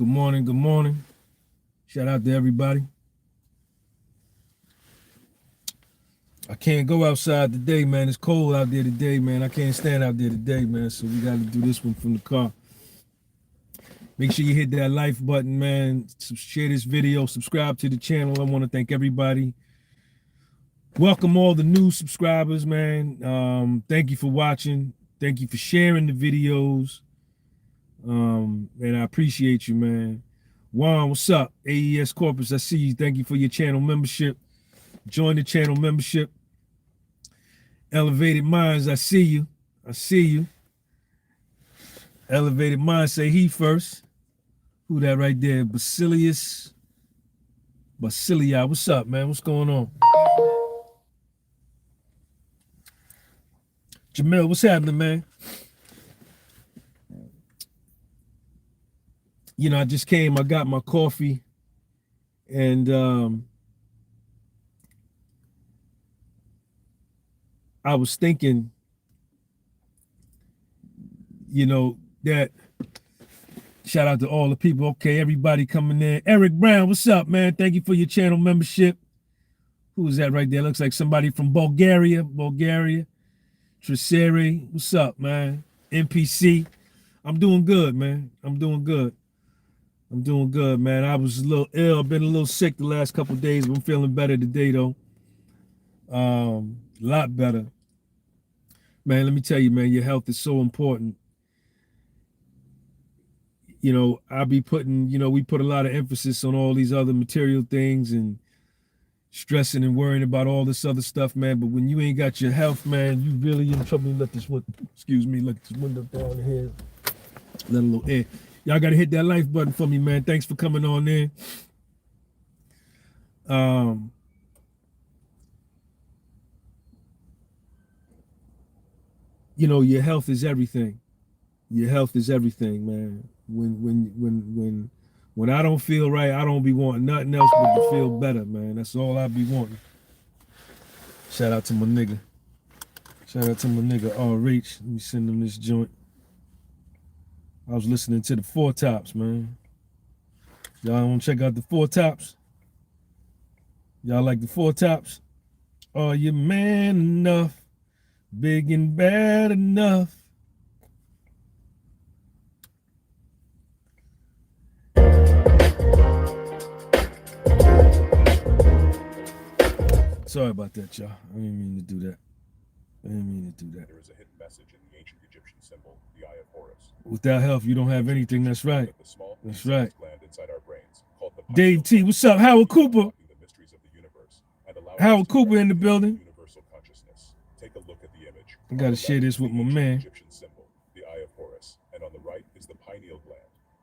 Good morning, good morning. Shout out to everybody. I can't go outside today, man. It's cold out there today, man. I can't stand out there today, man. So we got to do this one from the car. Make sure you hit that like button, man. Share this video. Subscribe to the channel. I want to thank everybody. Welcome all the new subscribers, man. Thank you for watching. Thank you for sharing the videos. And I appreciate you, man. Juan, what's up? AES Corpus, I see you. Thank you for your channel membership. Join the channel membership. Elevated Minds, I see you. I see you. Elevated Minds, say he first. Who that right there? Basilia, what's up, man? What's going on? Jamel, what's happening, man? You know, I just came, I got my coffee, and I was thinking, you know, that shout out to all the people. Okay, everybody coming in. Eric Brown, what's up, man? Thank you for your channel membership. Who is that right there? Looks like somebody from Bulgaria. Tresere, what's up, man? NPC. I'm doing good, man. I'm doing good, man. I was a little ill. I've been a little sick the last couple of days, but I'm feeling better today, though. A lot better. Man, let me tell you, man, your health is so important. You know, I'll be putting, you know, we put a lot of emphasis on all these other material things and stressing and worrying about all this other stuff, man. But when you ain't got your health, man, you really in trouble. Let this window down here. Let a little air. Y'all got to hit that like button for me, man. Thanks for coming on in. You know, your health is everything. Your health is everything, man. When I don't feel right, I don't be wanting nothing else but to feel better, man. That's all I be wanting. Shout out to my nigga. Reach. Let me send him this joint. I was listening to the Four Tops, man. Y'all want to check out the Four Tops? Y'all like the Four Tops? Are you man enough? Big and bad enough? Sorry about that, y'all. I didn't mean to do that. There is a hidden message in the ancient Egyptian symbol, the Eye of Horus. Without health, you don't have anything. That's right. That's right. Inside our brains, called the Dave T, what's up? Howard Cooper. Howard Cooper in the building. Universal consciousness. Take a look at the image. I gotta share this with my man. Egyptian symbol, the Eye of Horus, and on the right is the pineal gland.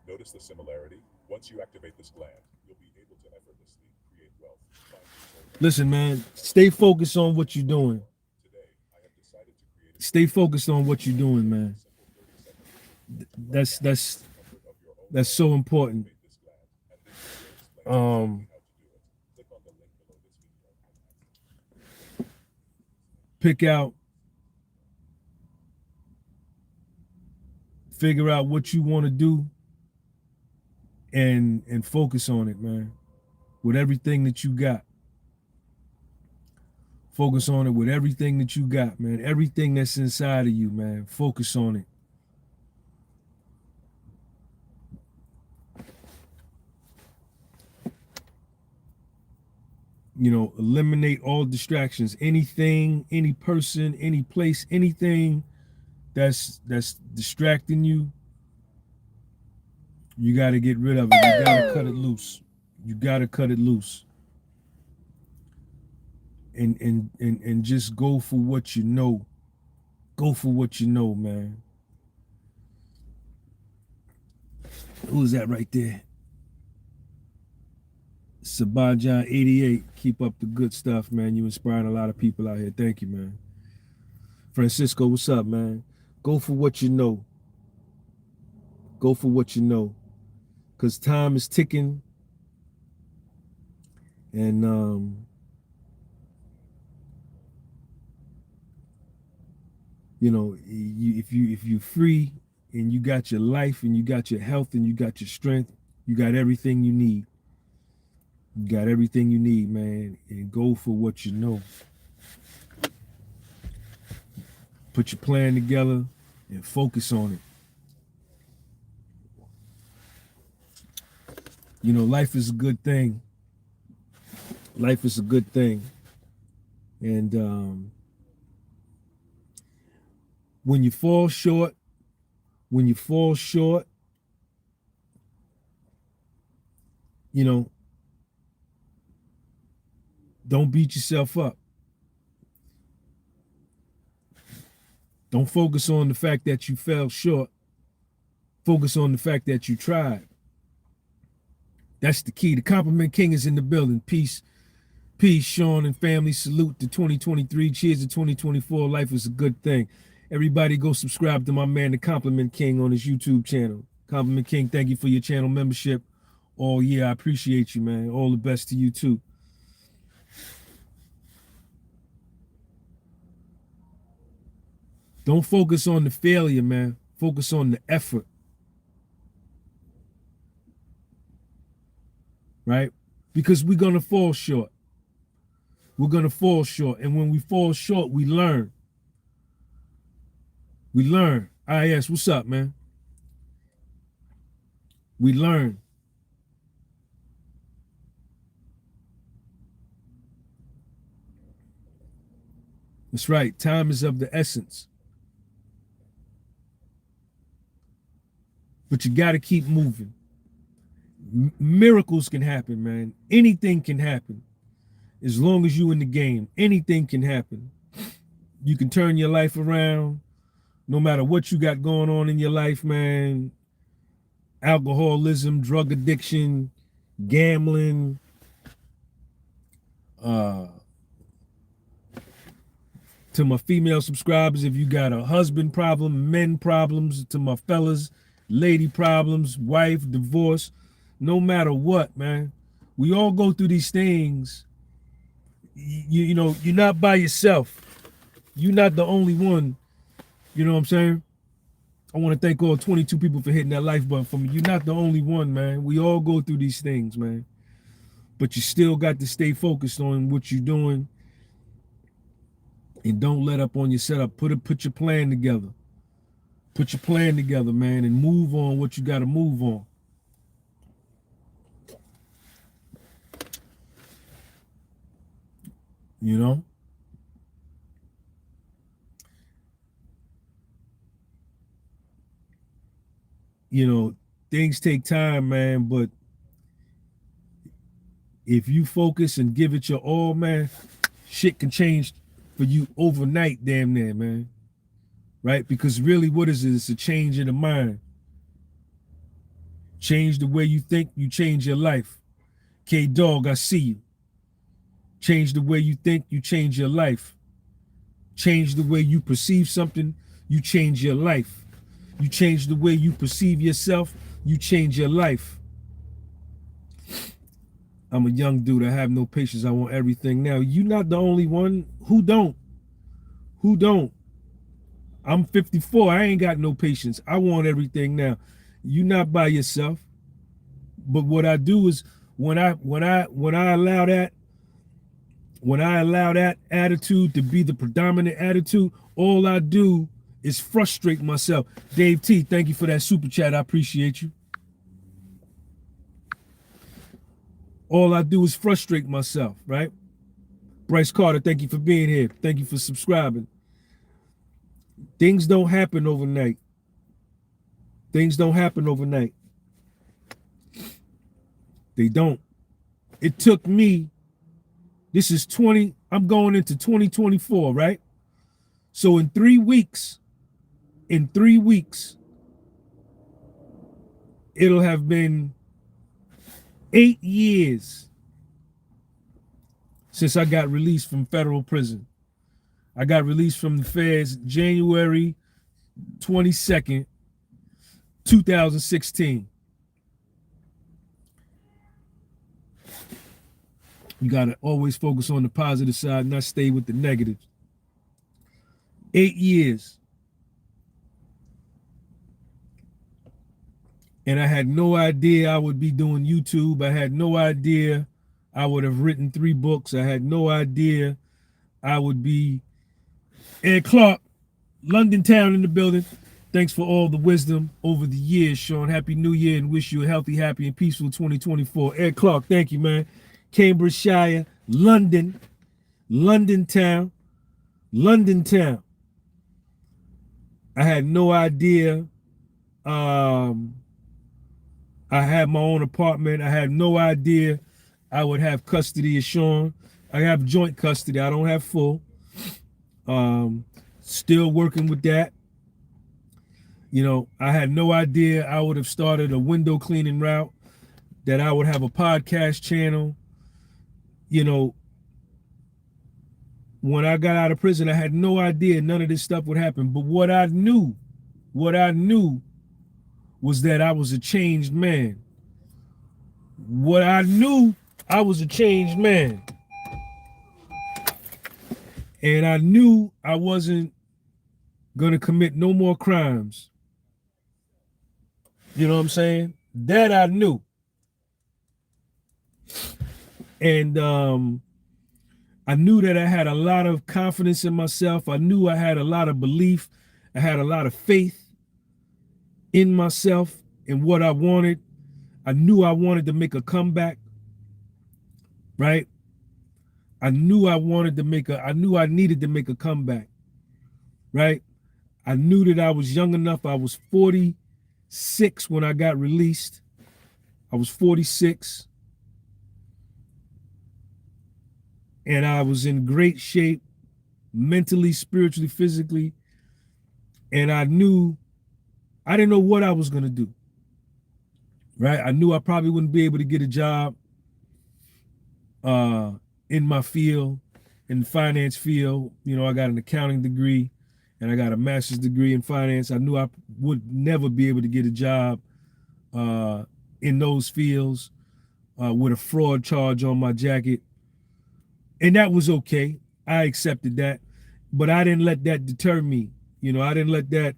Notice the similarity. Once you activate this gland, you'll be able to effortlessly create wealth. Listen, man, stay focused on what you're doing. Stay focused on what you're doing, man. That's so important. Figure out what you want to do and focus on it, man. With everything that you got. Focus on it with everything that you got, man. Everything that's inside of you, man. Focus on it. You know, eliminate all distractions. Anything, any person, any place, anything that's distracting you, you got to get rid of it. You got to cut it loose. You got to cut it loose. And just go for what you know. Go for what you know, man. Who's that right there? Sabajan 88. Keep up the good stuff, man. You inspiring a lot of people out here. Thank you, man. Francisco, what's up, man? Go for what you know. Go for what you know. Because time is ticking. And you know, if you're free and you got your life and you got your health and you got your strength, You got everything you need. You got everything you need, man. And go for what you know. Put your plan together and focus on it. You know, life is a good thing. Life is a good thing. And when you fall short, you know, don't beat yourself up. Don't focus on the fact that you fell short. Focus on the fact that you tried. That's the key. The Compliment King is in the building. Peace, Sean and family. Salute to 2023. Cheers to 2024. Life is a good thing. Everybody go subscribe to my man, the Compliment King, on his YouTube channel. Compliment King, thank you for your channel membership. Oh, yeah, I appreciate you, man. All the best to you, too. Don't focus on the failure, man. Focus on the effort. Right? Because we're going to fall short. We're going to fall short. And when we fall short, we learn. We learn. IS, what's up, man? We learn. That's right. Time is of the essence. But you got to keep moving. Miracles can happen, man. Anything can happen. As long as you in the game, anything can happen. You can turn your life around. No matter what you got going on in your life, man. Alcoholism, drug addiction, gambling, to my female subscribers, if you got a husband problem, men problems, to my fellas, lady problems, wife, divorce, no matter what, man, we all go through these things. You know, you're not by yourself. You're not the only one. You know what I'm saying? I want to thank all 22 people for hitting that like button for me. You're not the only one, man. We all go through these things, man. But you still got to stay focused on what you're doing. And don't let up on your setup. Put your plan together. Put your plan together, man, and move on what you got to move on. You know? You know, things take time, man, but if you focus and give it your all, man, shit can change for you overnight, damn near, man. Right? Because really, what is it? It's a change in the mind. Change the way you think, you change your life. K-Dog, I see you. Change the way you think, you change your life. Change the way you perceive something, you change your life. You change the way you perceive yourself, you change your life. I'm a young dude, I have no patience, I want everything now. You're not the only one. Who don't? Who don't? I'm 54, I ain't got no patience. I want everything now. You're not by yourself. But what I do is when I allow that attitude to be the predominant attitude, all I do is frustrate myself. Dave T, thank you for that super chat. I appreciate you. All I do is frustrate myself, right? Bryce Carter, thank you for being here. Thank you for subscribing. Things don't happen overnight. Things don't happen overnight. They don't. It took me, I'm going into 2024, right? So in 3 weeks, it'll have been 8 years since I got released from federal prison. I got released from the feds January 22nd, 2016. You got to always focus on the positive side, not stay with the negative. 8 years. And I had no idea I would be doing YouTube. I had no idea I would have written 3 books. I had no idea I would be Ed Clark, London Town in the building. Thanks for all the wisdom over the years, Sean. Happy New Year and wish you a healthy, happy, and peaceful 2024. Ed Clark, thank you, man. Cambridgeshire, London, London Town, London Town. I had no idea. I had my own apartment. I had no idea I would have custody of Sean. I have joint custody. I don't have full. Still working with that. You know, I had no idea I would have started a window cleaning route, that I would have a podcast channel. You know, when I got out of prison, I had no idea none of this stuff would happen. But what I knew was that I was a changed man. What I knew, I was a changed man. And I knew I wasn't going to commit no more crimes. You know what I'm saying? That I knew. And I knew that I had a lot of confidence in myself. I knew I had a lot of belief. I had a lot of faith in myself and what I wanted. I knew I wanted to make a comeback, right? I knew I needed to make a comeback, right? I knew that I was young enough. I was 46 when I got released. I was 46. And I was in great shape, mentally, spiritually, physically. And I didn't know what I was going to do, right? I knew I probably wouldn't be able to get a job in my field, in the finance field. You know, I got an accounting degree and I got a master's degree in finance. I knew I would never be able to get a job in those fields with a fraud charge on my jacket. And that was okay. I accepted that. But I didn't let that deter me. You know, I didn't let that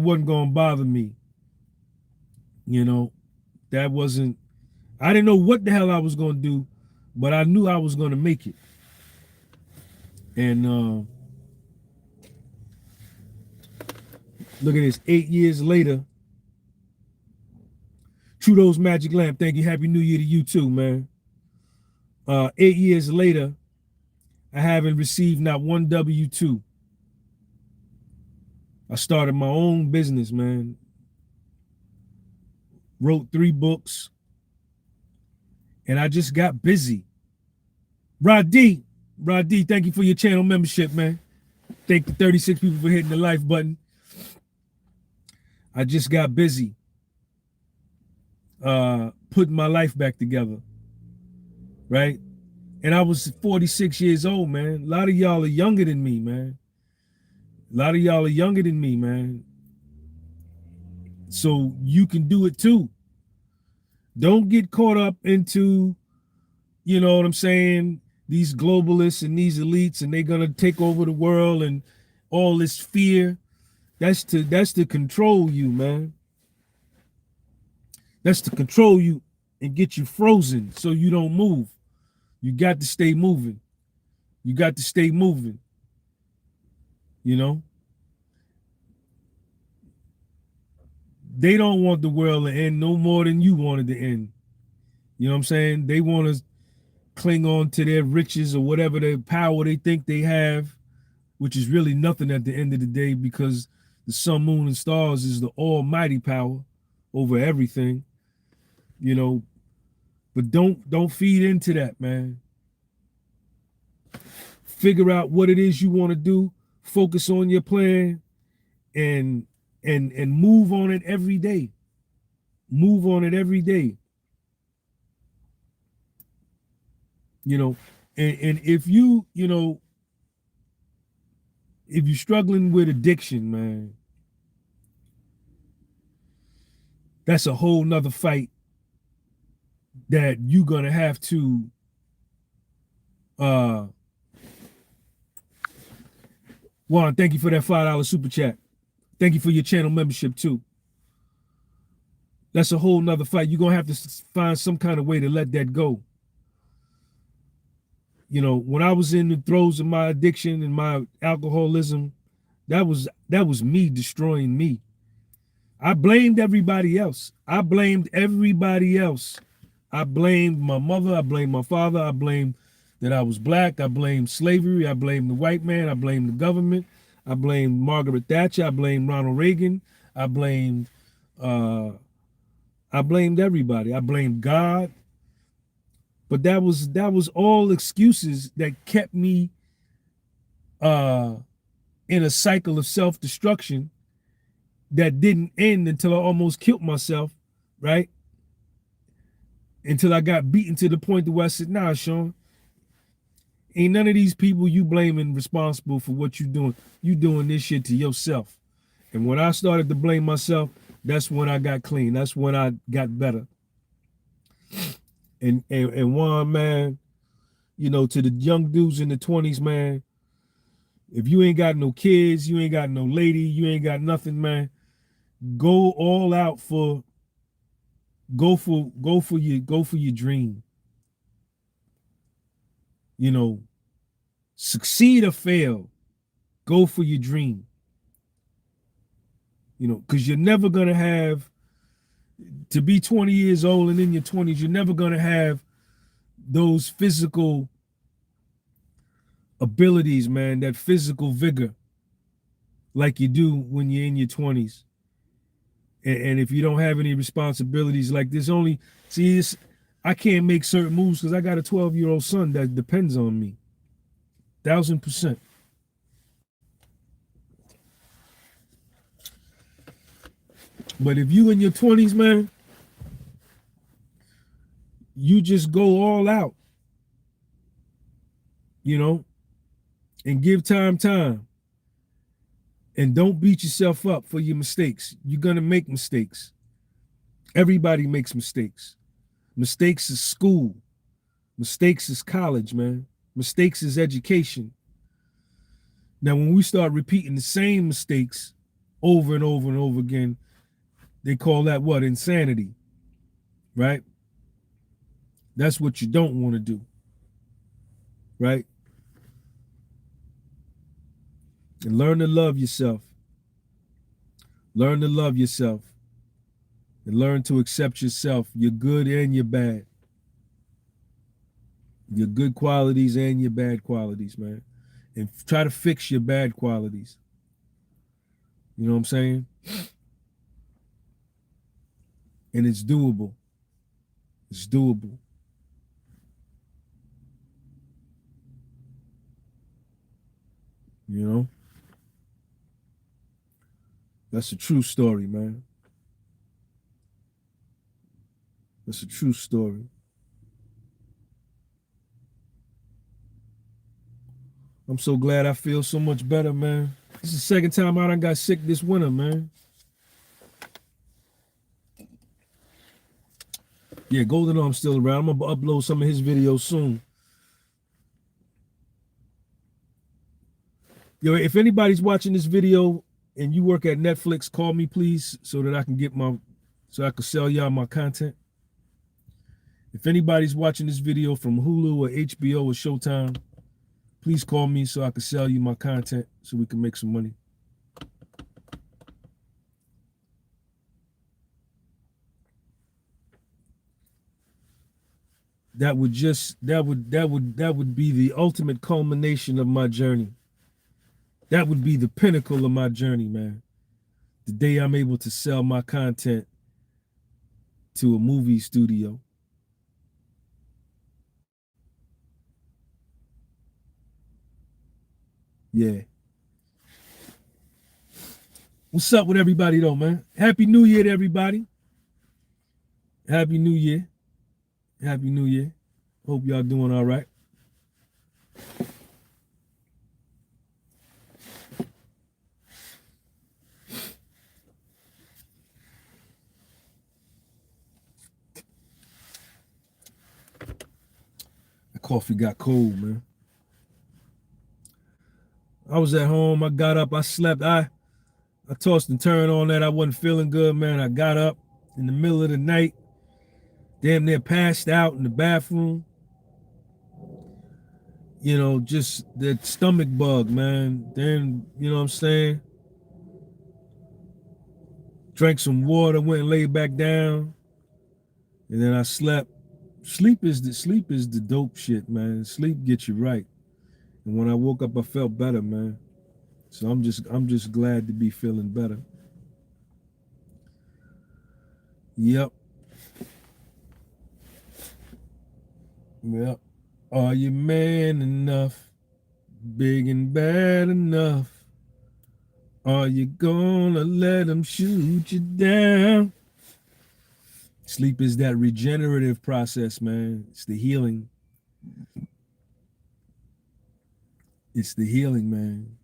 wasn't going to bother me. You know, I didn't know what the hell I was going to do, but I knew I was going to make it. And look at this, 8 years later. Trudeau's Magic Lamp, thank you. Happy New Year to you too, man. 8 years later, I haven't received not one W-2. I started my own business, man. Wrote 3 books. And I just got busy. Rod D, thank you for your channel membership, man. Thank the 36 people for hitting the like button. I just got busy putting my life back together, right? And I was 46 years old, man. A lot of y'all are younger than me, man. So you can do it too. Don't get caught up into, you know what I'm saying, these globalists and these elites, and they're gonna take over the world and all this fear. That's to control you, man. That's to control you and get you frozen so you don't move. You got to stay moving. You know? They don't want the world to end no more than you wanted to end. You know what I'm saying? They want to cling on to their riches or whatever their power they think they have, which is really nothing at the end of the day, because the sun, moon, and stars is the almighty power over everything, you know. But don't feed into that, man. Figure out what it is you want to do, focus on your plan, and move on it every day. You know, and if you know, if you're struggling with addiction, man, that's a whole nother fight that you're gonna have to Juan, thank you for that $5 super chat. Thank you for your channel membership too. That's a whole nother fight. You're gonna have to find some kind of way to let that go. You know, when I was in the throes of my addiction and my alcoholism, that was me destroying me. I blamed everybody else. I blamed everybody else. I blamed my mother. I blamed my father. I blamed that I was black. I blamed slavery. I blamed the white man. I blamed the government. I blamed Margaret Thatcher. I blamed Ronald Reagan. I blamed everybody. I blamed God. But that was all excuses that kept me in a cycle of self-destruction that didn't end until I almost killed myself, right? Until I got beaten to the point where I said, nah, Sean, ain't none of these people you blaming responsible for what you doing. You doing this shit to yourself. And when I started to blame myself, that's when I got clean. That's when I got better. And one, man, you know, to the young dudes in the 20s, man, if you ain't got no kids, you ain't got no lady, you ain't got nothing, man, go all out for your dream. You know, succeed or fail, go for your dream. You know, because you're never gonna have to be 20 years old and in your 20s, you're never gonna have those physical abilities, man, that physical vigor like you do when you're in your 20s. And if you don't have any responsibilities, like there's only, see, I can't make certain moves because I got a 12-year-old son that depends on me. 1000%. But if you in your 20s, man, you just go all out, you know, and give time. And don't beat yourself up for your mistakes. You're going to make mistakes. Everybody makes mistakes. Mistakes is school. Mistakes is college, man. Mistakes is education. Now, when we start repeating the same mistakes over and over and over again, they call that what? Insanity, right? That's what you don't want to do, right? And learn to love yourself. Learn to love yourself. And learn to accept yourself, your good and your bad. Your good qualities and your bad qualities, man. And try to fix your bad qualities. You know what I'm saying? And it's doable. It's doable. You know? That's a true story, man. That's a true story. I'm so glad I feel so much better, man. This is the second time I done got sick this winter, man. Yeah, Golden Arm's still around. I'm gonna upload some of his videos soon. Yo, if anybody's watching this video and you work at Netflix, call me, please, so that I can so I can sell y'all my content. If anybody's watching this video from Hulu or HBO or Showtime, please call me so I can sell you my content so we can make some money. That would be the ultimate culmination of my journey. That would be the pinnacle of my journey, man. The day I'm able to sell my content to a movie studio. Yeah. What's up with everybody though, man? Happy New Year to everybody. Happy New Year. Happy New Year. Hope y'all doing all right. The coffee got cold, man. I was at home. I got up. I slept. I tossed and turned on that. I wasn't feeling good, man. I got up. in the middle of the night, damn near passed out in the bathroom. You know, just that stomach bug, man. Then, you know what I'm saying? Drank some water, went and laid back down, and then I slept. Sleep is the dope shit, man. Sleep gets you right. And when I woke up, I felt better, man. So I'm just glad to be feeling better. Yep. Yep. Are you man enough? Big and bad enough? Are you gonna let them shoot you down? Sleep is that regenerative process, man. It's the healing. It's the healing, man.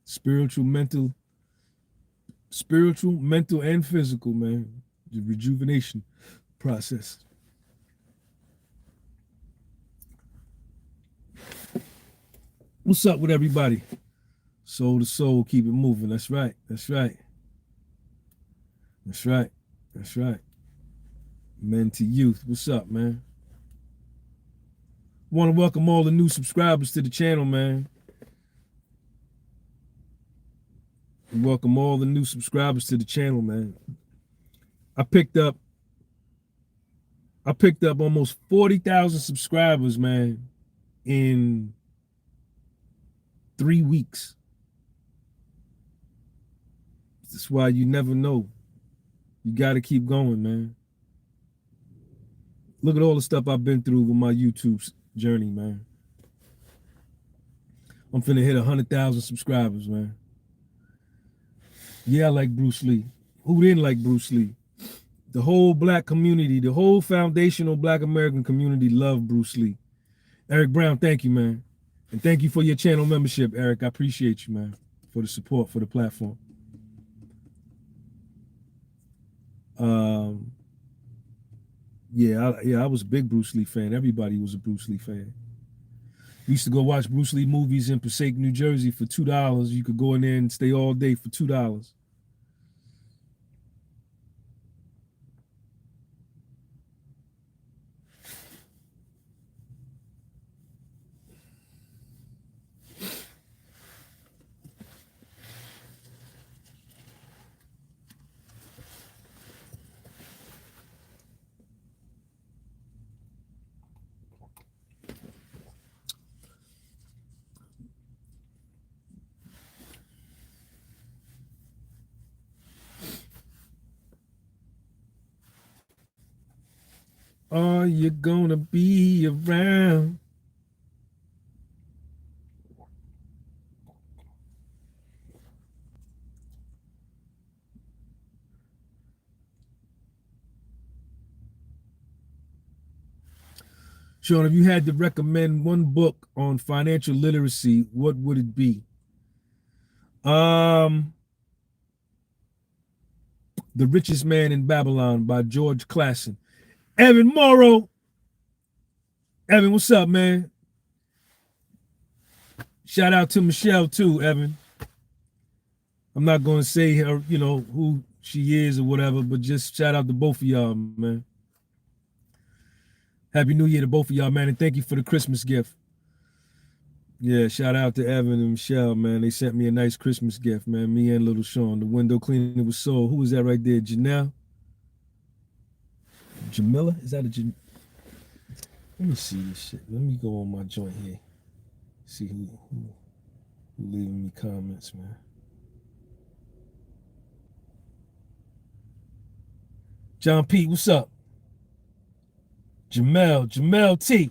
Spiritual, mental, and physical, man. The rejuvenation process. What's up with everybody? Soul to soul, keep it moving. That's right. That's right. That's right. That's right. Men to youth. What's up, man? Want to welcome all the new subscribers to the channel, man. Welcome all the new subscribers to the channel, man. I picked up almost 40,000 subscribers, man, in 3 weeks. That's why you never know. You got to keep going, man. Look at all the stuff I've been through with my YouTube journey, man. I'm finna hit 100,000 subscribers, man. Yeah, I like Bruce Lee. Who didn't like Bruce Lee? The whole black community, the whole foundational black American community loved Bruce Lee. Eric Brown, thank you, man. And thank you for your channel membership, Eric. I appreciate you, man, for the support for the platform. I was a big Bruce Lee fan. Everybody was a Bruce Lee fan. We used to go watch Bruce Lee movies in Passaic, New Jersey for $2. You could go in there and stay all day for $2. Are you gonna be around? Sean, if you had to recommend one book on financial literacy, what would it be? The Richest Man in Babylon by George Clason. Evan Morrow. Evan, what's up, man? Shout out to Michelle too, Evan. I'm not going to say her, you know, who she is or whatever, but just shout out to both of y'all, man. Happy New Year to both of y'all, man, and thank you for the Christmas gift. Yeah, shout out to Evan and Michelle, man. They sent me a nice Christmas gift, man. Me and little Sean. The window cleaner was sold. Who was that right there? Janelle? Jamila? Is that a Let me see this shit. Let me go on my joint here. See who leaving me comments, man. John P, what's up? Jamel T.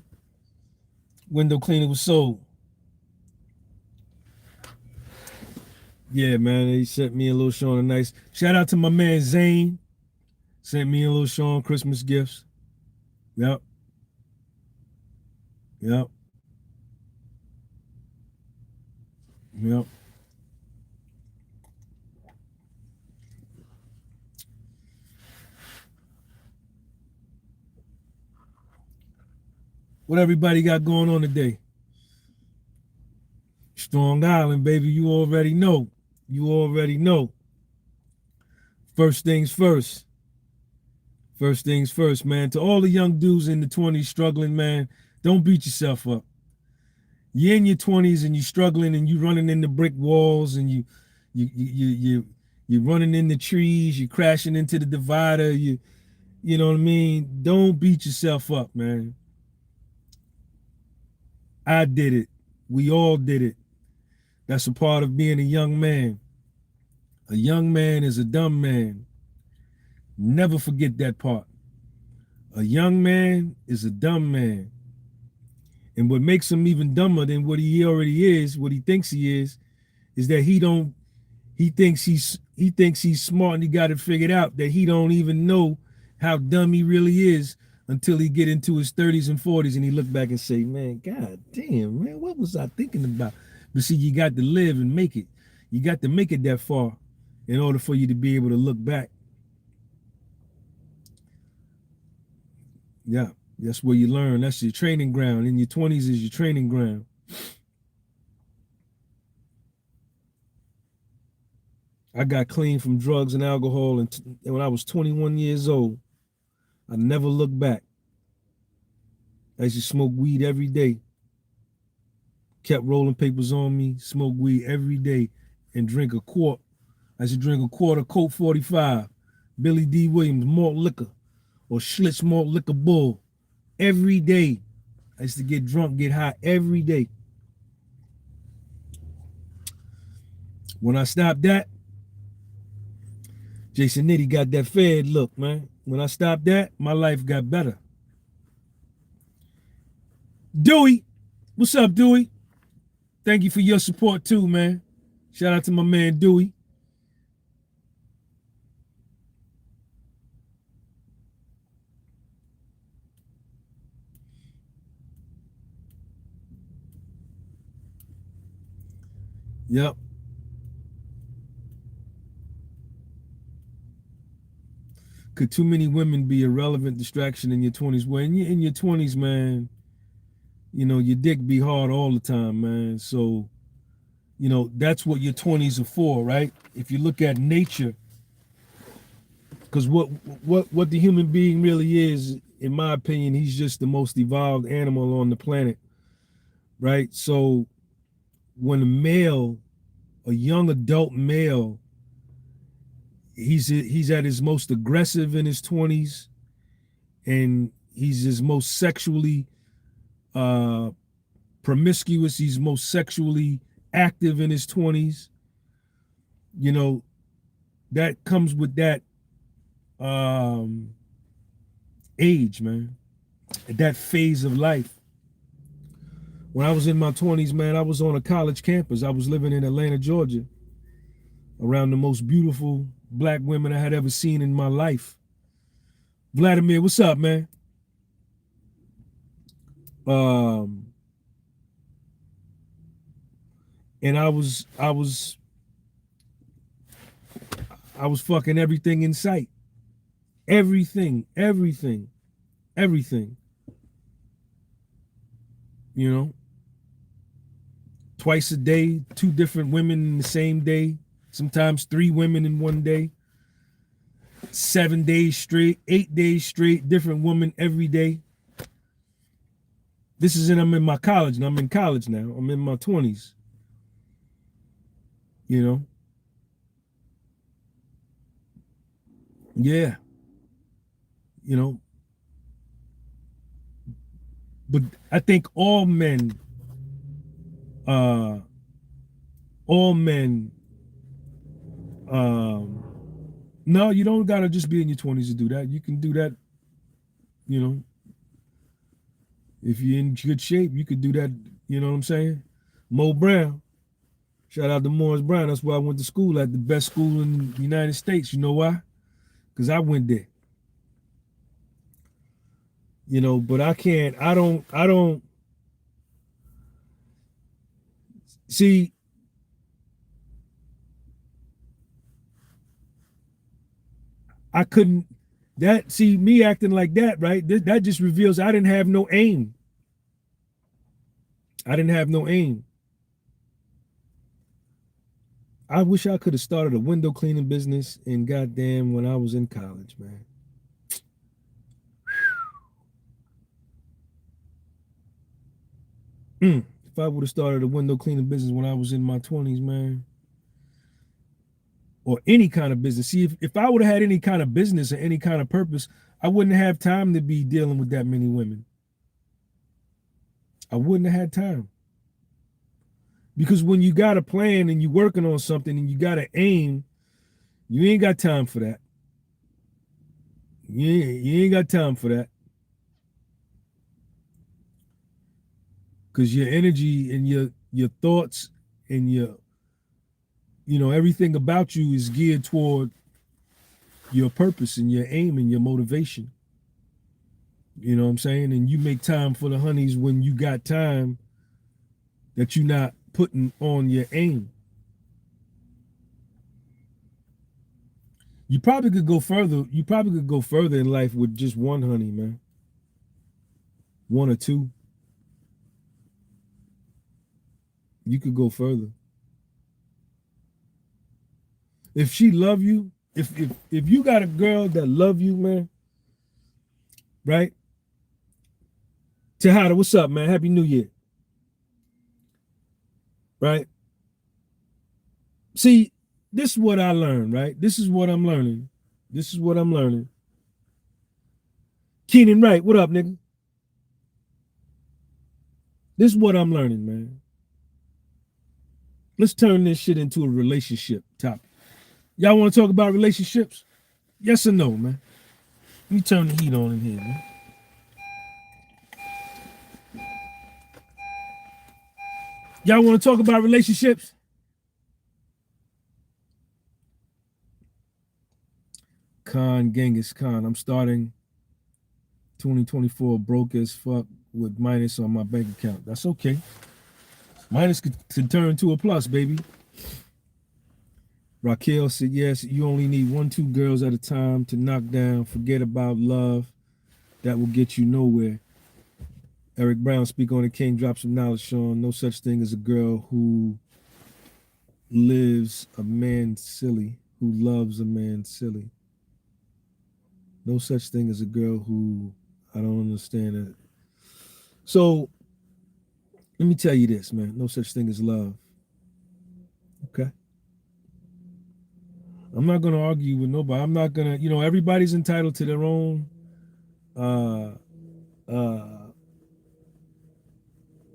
Window cleaner was sold. Yeah, man, they sent me a little Sean a nice. Shout out to my man Zane. Sent me a little Sean Christmas gifts. Yep. Yep. Yep. What everybody got going on today? Strong Island, baby. You already know. You already know. First things first. First things first, man. To all the young dudes in the 20s struggling, man, don't beat yourself up. You're in your 20s and you're struggling and you're running into brick walls and you're running into trees, you're crashing into the divider, you know what I mean? Don't beat yourself up, man. I did it. We all did it. That's a part of being a young man. A young man is a dumb man. Never forget that part. A young man is a dumb man. And what makes him even dumber than what he already is, what he thinks he is that he thinks he's smart and he got it figured out, that he don't even know how dumb he really is until he get into his 30s and 40s and he look back and say, man, God damn, man, what was I thinking about? But see, you got to live and make it. You got to make it that far in order for you to be able to look back. Yeah, that's where you learn. That's your training ground. In your 20s is your training ground. I got clean from drugs and alcohol and when I was 21 years old. I never looked back. I used to smoke weed every day. Kept rolling papers on me, smoke weed every day, and drink a quart. I used to drink a quart of Colt 45, Billy D. Williams malt liquor, or Schlitz malt liquor bull every day. I used to get drunk, get high every day. When I stopped that, Jason Nitty got that fed look, man. When I stopped that, my life got better. Dewey, what's up, Dewey? Thank you for your support too, man. Shout out to my man Dewey. Yep. Could too many women be a relevant distraction in your 20s? Well, in your 20s, man, you know, your dick be hard all the time, man. So, you know, that's what your 20s are for, right? If you look at nature, because what the human being really is, in my opinion, he's just the most evolved animal on the planet, right? So when a young adult male, he's at his most aggressive in his 20s, and he's his most sexually promiscuous, he's most sexually active in his 20s. You know, that comes with that age, man, that phase of life. When I was in my 20s, man, I was on a college campus. I was living in Atlanta, Georgia, around the most beautiful black women I had ever seen in my life. Vladimir, what's up, man? And I was fucking everything in sight. Everything. You know, twice a day, 2 different women in the same day, sometimes 3 women in one day, 7 days straight, 8 days straight, different women every day. I'm in my college now. I'm in college now. I'm in my 20s. You know? Yeah. You know? But I think all men, no, you don't gotta just be in your 20s to do that. You can do that, you know, if you're in good shape, you could do that, you know what I'm saying? Mo Brown, shout out to Morris Brown. That's why I went to school at the best school in the United States. You know why? Because I went there. You know, but I don't see. I couldn't, me acting like that, right? That just reveals I didn't have no aim. I didn't have no aim. I wish I could have started a window cleaning business and goddamn when I was in college, man. If I would have started a window cleaning business when I was in my 20s, man, or any kind of business. See, if I would have had any kind of business or any kind of purpose, I wouldn't have time to be dealing with that many women. I wouldn't have had time. Because when you got a plan and you're working on something and you got to aim, you ain't got time for that. You ain't got time for that. Because your energy and your thoughts and everything about you is geared toward your purpose and your aim and your motivation. You know what I'm saying? And you make time for the honeys when you got time that you're not putting on your aim. You probably could go further. You probably could go further in life with just one honey, man. One or two. You could go further. If she love you, if you got a girl that love you, man, right? Tejada, what's up, man? Happy New Year. Right? See, this is what I learned, right? This is what I'm learning. This is what I'm learning. Keenan Wright, what up, nigga? This is what I'm learning, man. Let's turn this shit into a relationship topic. Y'all want to talk about relationships? Yes or no, man? Let me turn the heat on in here, man. Y'all want to talk about relationships? Genghis Khan. I'm starting 2024 broke as fuck with minus on my bank account. That's okay. Minus could turn to a plus, baby. Raquel said, yes, you only need 1-2 girls at a time to knock down. Forget about love. That will get you nowhere. Eric Brown, speak on the king, drop some knowledge, Sean. No such thing as a girl who lives a man silly, who loves a man silly. No such thing as a girl who, I don't understand it. So, let me tell you this, man. No such thing as love. Okay? I'm not going to argue with nobody. I'm not going to, everybody's entitled to their own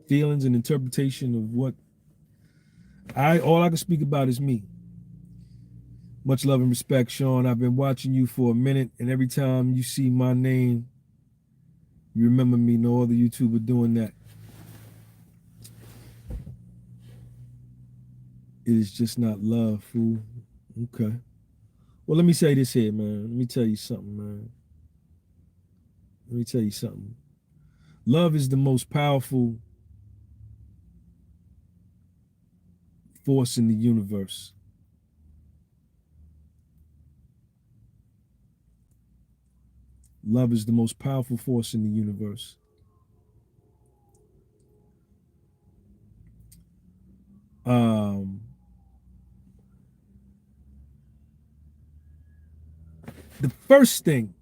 feelings and interpretation of what all I can speak about is me. Much love and respect, Sean. I've been watching you for a minute, and every time you see my name, you remember me. No other YouTuber doing that. It is just not love, fool. Okay. Well, let me say this here, man. Let me tell you something, man. Let me tell you something. Love is the most powerful force in the universe. Love is the most powerful force in the universe. The first thing,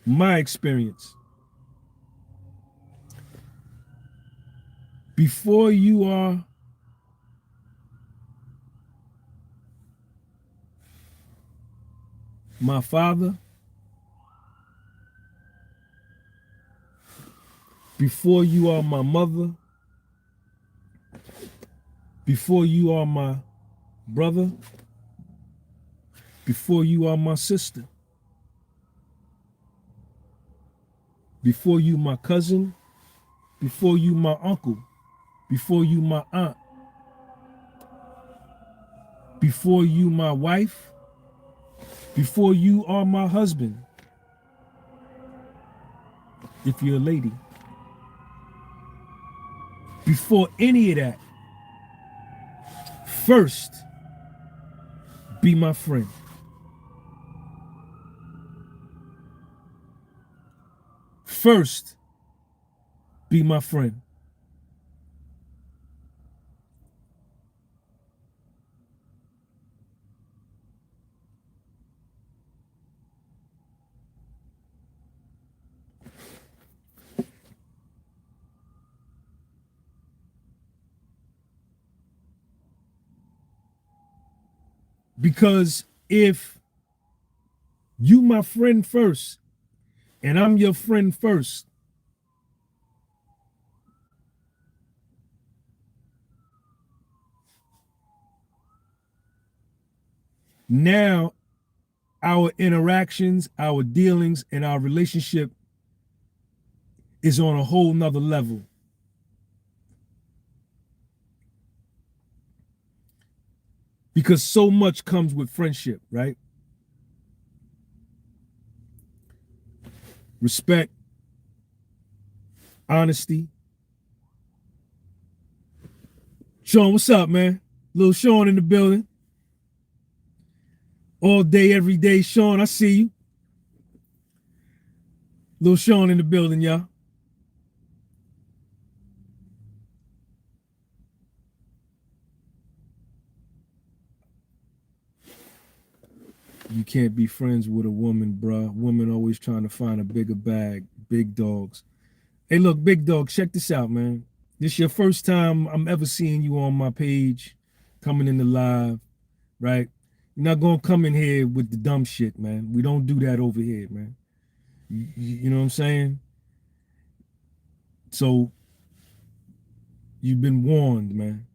my experience, before you are my father, before you are my mother, before you are my brother, before you are my sister, before you my cousin, before you my uncle, before you my aunt, before you my wife, before you are my husband, if you're a lady, before any of that, first be my friend. First be my friend. Because if you my friend first and I'm your friend first, now our interactions, our dealings, and our relationship is on a whole nother level. Because so much comes with friendship, right? Respect, honesty. Sean, what's up, man? Little Sean in the building. All day, every day. Sean, I see you. Little Sean in the building, y'all. You can't be friends with a woman, bruh. Women always trying to find a bigger bag, big dogs. Hey, look, big dog, check this out, man. This your first time I'm ever seeing you on my page, coming in the live, right? You're not gonna come in here with the dumb shit, man. We don't do that over here, man. You know what I'm saying? So you've been warned, man.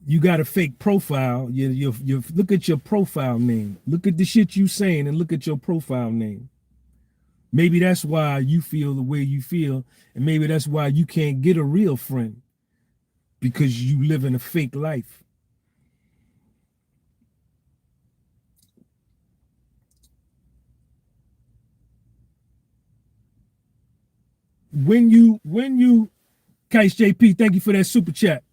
You got a fake profile. You look at your profile name. Look at the shit you saying and look at your profile name. Maybe that's why you feel the way you feel, and maybe that's why you can't get a real friend, because you live in a fake life. When you, Case JP, thank you for that super chat.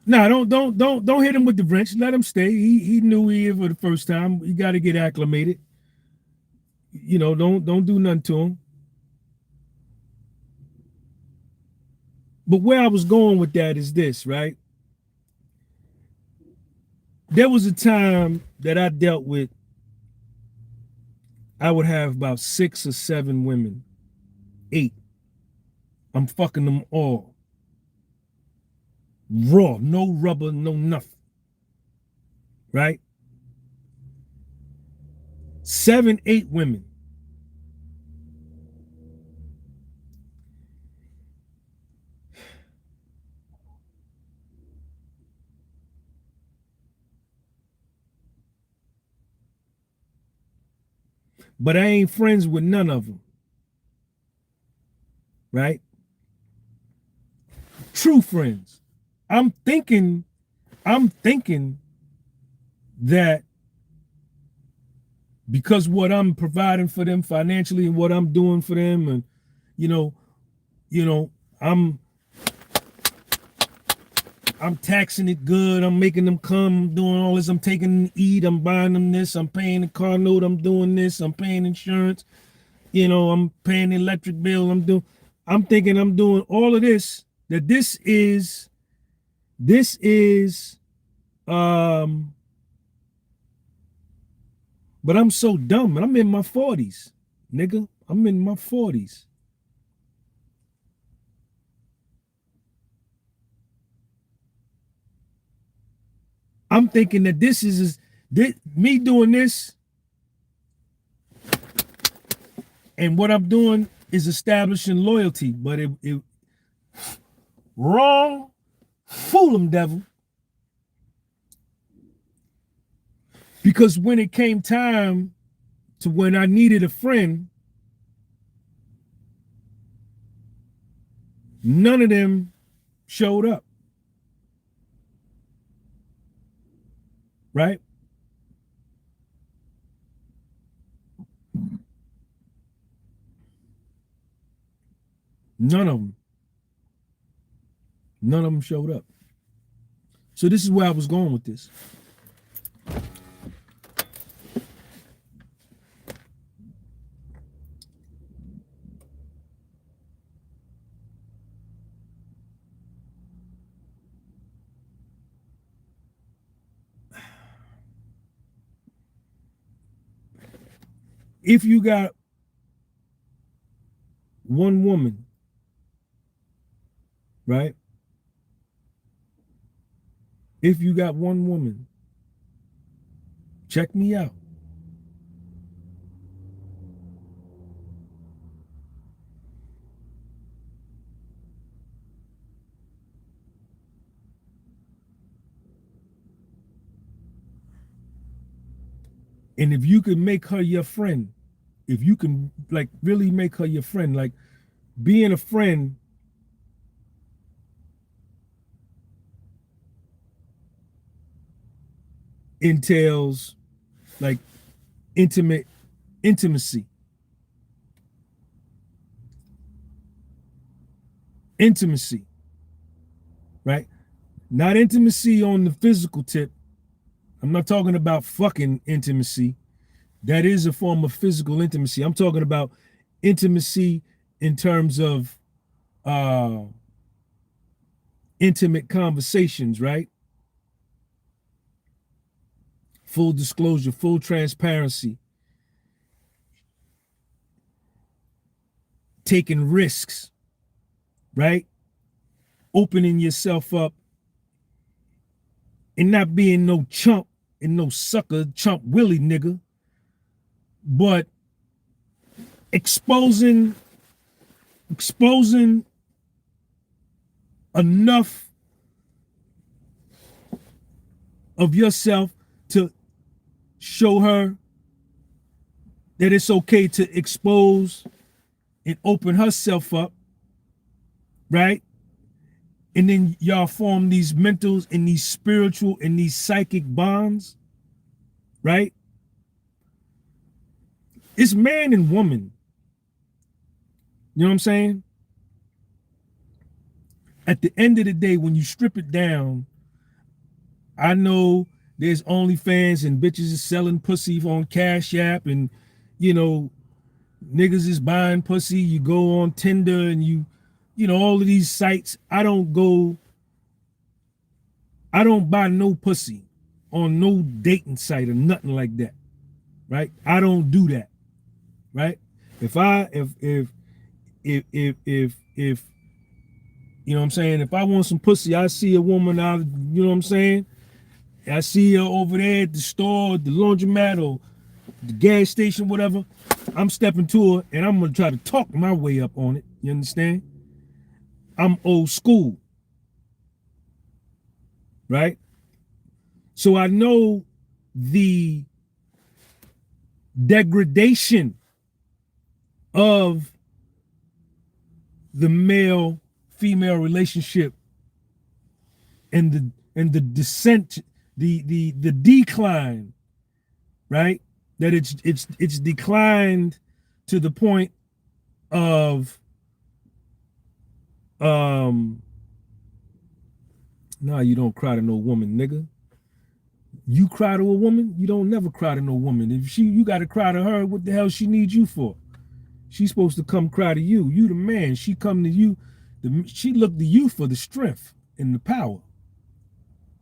Nah, don't hit him with the wrench. Let him stay. He knew here for the first time. You got to get acclimated. You know, don't do nothing to him. But where I was going with that is this, right? There was a time that I dealt with, I would have about 6 or 7 women, 8. I'm fucking them all. Raw, no rubber, no nothing. Right? 7, 8 women. But I ain't friends with none of them. Right? True friends. I'm thinking that because what I'm providing for them financially and what I'm doing for them, and you know, I'm taxing it good. I'm making them come. I'm doing all this. I'm taking them to eat. I'm buying them this. I'm paying the car note. I'm doing this. I'm paying insurance. You know, I'm paying the electric bill. I'm thinking I'm doing all of this. That this is, but I'm so dumb, and I'm in my 40s, nigga. I'm in my 40s. I'm thinking that this is me doing this, and what I'm doing is establishing loyalty. But it wrong, fool 'em, devil. Because when it came time to when I needed a friend, none of them showed up. Right? None of them. None of them showed up. So this is where I was going with this. If you got one woman, right, If you got one woman, check me out. And if you can make her your friend, if you can like really make her your friend, like being a friend entails like intimacy, right? Not intimacy on the physical tip. I'm not talking about fucking intimacy. That is a form of physical intimacy. I'm talking about intimacy in terms of intimate conversations, right? Full disclosure, full transparency, taking risks, right? Opening yourself up and not being no chump and no sucker, chump willy nigga, but exposing enough of yourself to show her that it's okay to expose and open herself up, right? And then y'all form these mental and these spiritual and these psychic bonds, right? It's man and woman. You know what I'm saying? At the end of the day, when you strip it down, I know there's OnlyFans and bitches is selling pussy on Cash App and, you know, niggas is buying pussy. You go on Tinder and you know, all of these sites. I don't buy no pussy on no dating site or nothing like that, right? I don't do that, right? If you know what I'm saying, if I want some pussy, I see a woman out, you know what I'm saying? I see her over there at the store, the laundromat, or the gas station, whatever. I'm stepping to her and I'm gonna try to talk my way up on it. You understand? I'm old school, right? So I know the degradation of the male-female relationship and the descent, the decline, right? That it's declined to the point of nah, you don't cry to no woman, nigga. You cry to a woman, you don't never cry to no woman. If you gotta cry to her, what the hell she needs you for? She's supposed to come cry to you. You the man. She come to you. She look to you for the strength and the power.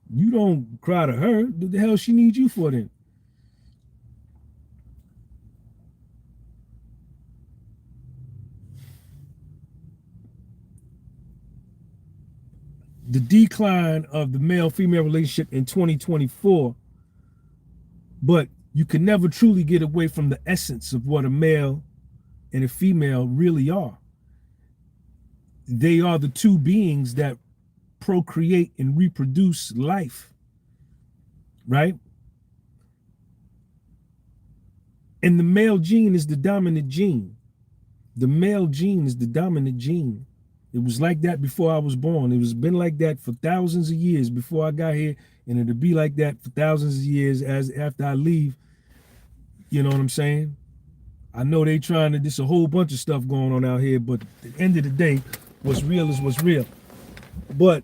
You don't cry to her. What the hell she needs you for then? The decline of the male-female relationship in 2024, but you can never truly get away from the essence of what a male and a female really are. They are the two beings that procreate and reproduce life, right? And the male gene is the dominant gene. The male gene is the dominant gene. It was like that before I was born. It was been like that for thousands of years before I got here, and it'll be like that for thousands of years as after I leave. You know what I'm saying? I know they trying to, there's a whole bunch of stuff going on out here, but at the end of the day, what's real is what's real. But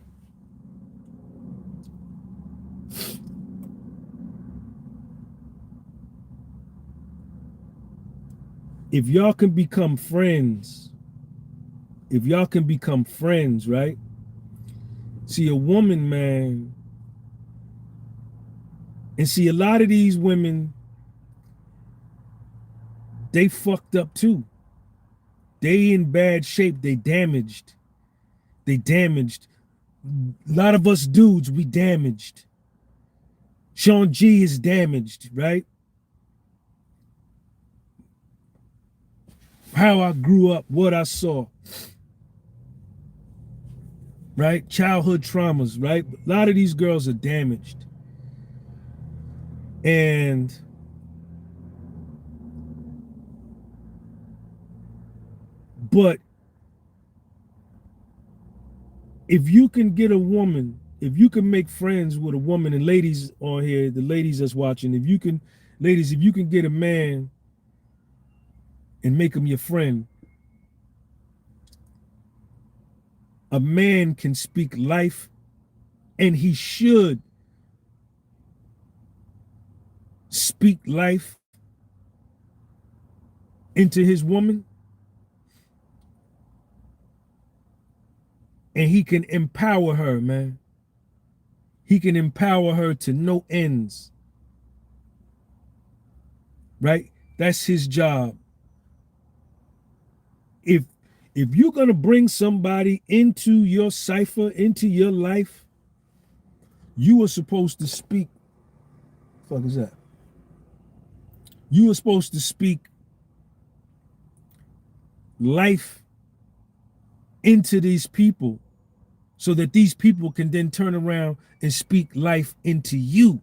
if y'all can become friends, right? See, a woman, man, and see, a lot of these women, they fucked up too. They in bad shape. They damaged. A lot of us dudes, we damaged. Sean G is damaged, right? How I grew up, what I saw, right? Childhood traumas, right? A lot of these girls are damaged. And but if you can get a woman, if you can make friends with a woman, and ladies on here, the ladies that's watching, if you can, ladies, if you can get a man and make him your friend, a man can speak life, and he should speak life into his woman, and he can empower her, man. He can empower her to no ends, right? That's his job. If you're gonna bring somebody into your cipher, into your life, you are supposed to speak. What the fuck is that? You are supposed to speak life into these people, so that these people can then turn around and speak life into you.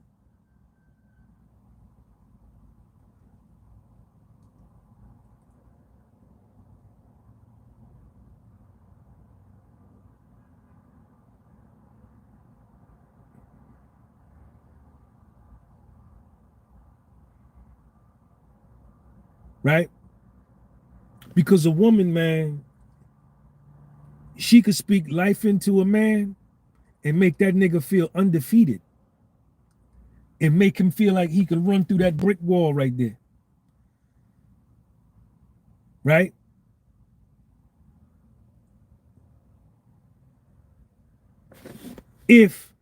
Right? Because a woman, man, she could speak life into a man and make that nigga feel undefeated, and make him feel like he can run through that brick wall right there. Right? If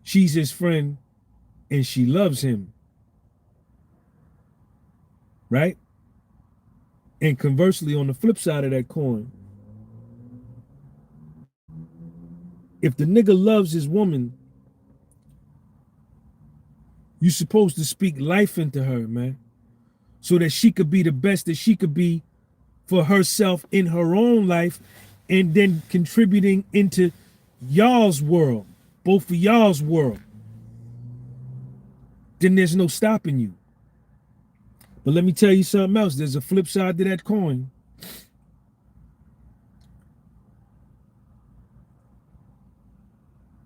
she's his friend and she loves him. Right? And conversely, on the flip side of that coin, if the nigga loves his woman, you're supposed to speak life into her, man, so that she could be the best that she could be for herself in her own life, and then contributing into y'all's world, both of y'all's world. Then there's no stopping you. But let me tell you something else. There's a flip side to that coin.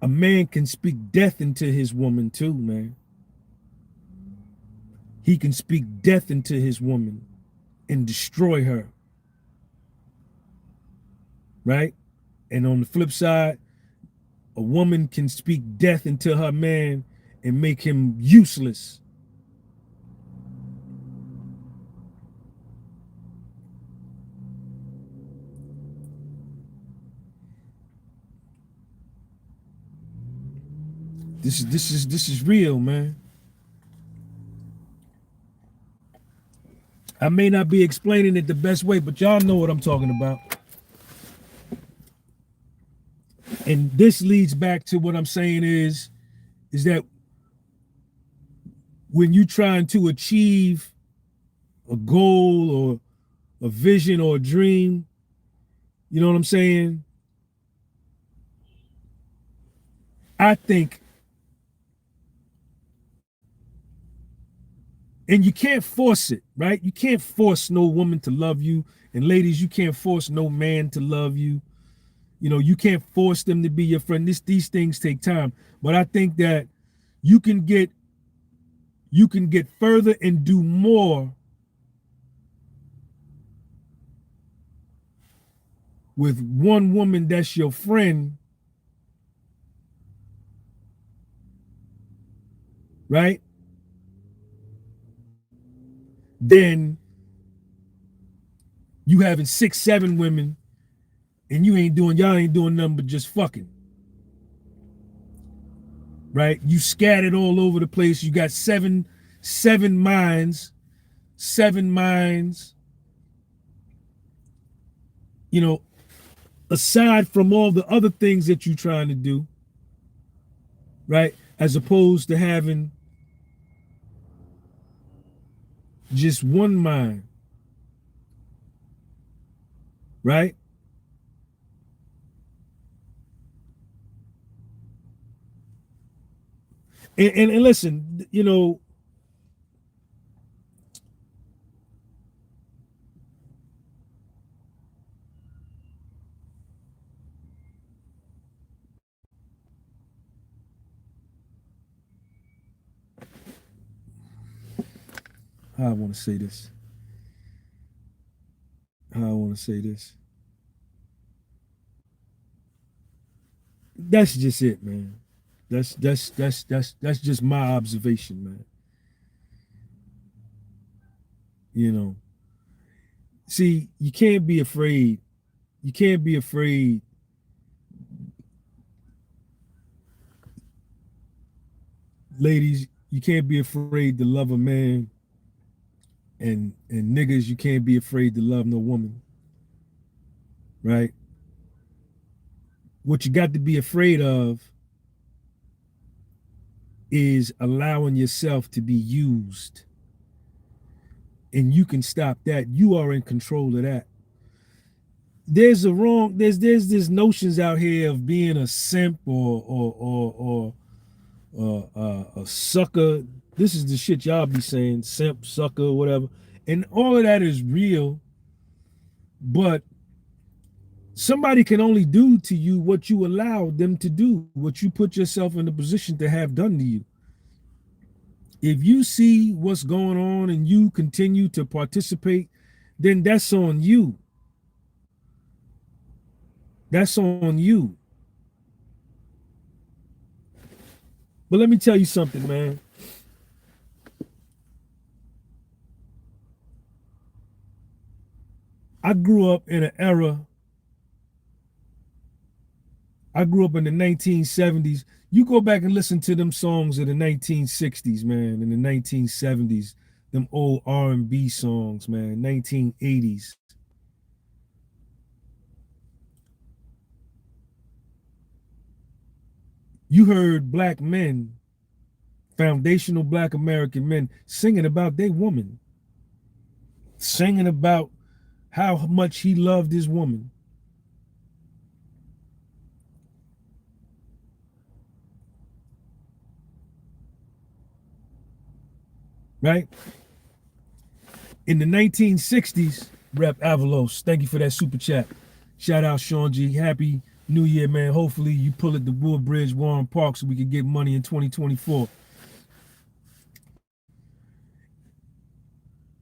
A man can speak death into his woman too, man. He can speak death into his woman and destroy her. Right? And on the flip side, a woman can speak death into her man and make him useless. This is real, man. I may not be explaining it the best way, but y'all know what I'm talking about. And this leads back to what I'm saying is that when you're trying to achieve a goal or a vision or a dream, you know what I'm saying? I think, and you can't force it, right? You can't force no woman to love you. And ladies, you can't force no man to love you. You know, you can't force them to be your friend. These things take time. But I think that you can get further and do more with one woman that's your friend, right? Then you having 6, 7 women, and y'all ain't doing nothing but just fucking. Right? You scattered all over the place. You got seven minds, you know, aside from all the other things that you're trying to do, right? As opposed to having just one mind, right? And listen, you know, how I want to say this. How I want to say this. That's just it, man. That's just my observation, man. You know, see, you can't be afraid. You can't be afraid, ladies. You can't be afraid to love a man, and niggas, you can't be afraid to love no woman, right? What you got to be afraid of is allowing yourself to be used. And you can stop that. You are in control of that. There's this notions out here of being a simp or a sucker. This is the shit y'all be saying, simp, sucker, whatever. And all of that is real, but somebody can only do to you what you allow them to do, what you put yourself in a position to have done to you. If you see what's going on and you continue to participate, then that's on you. That's on you. But let me tell you something, man. I grew up in an era. I grew up in the 1970s. You go back and listen to them songs of the 1960s, man, in the 1970s, them old R&B songs, man, 1980s. You heard black men, foundational black American men, singing about their woman, singing about how much he loved his woman. Right? In the 1960s, Rep Avalos, thank you for that super chat. Shout out Sean G. Happy New Year, man. Hopefully you pull at the Woodbridge Warren Park so we can get money in 2024.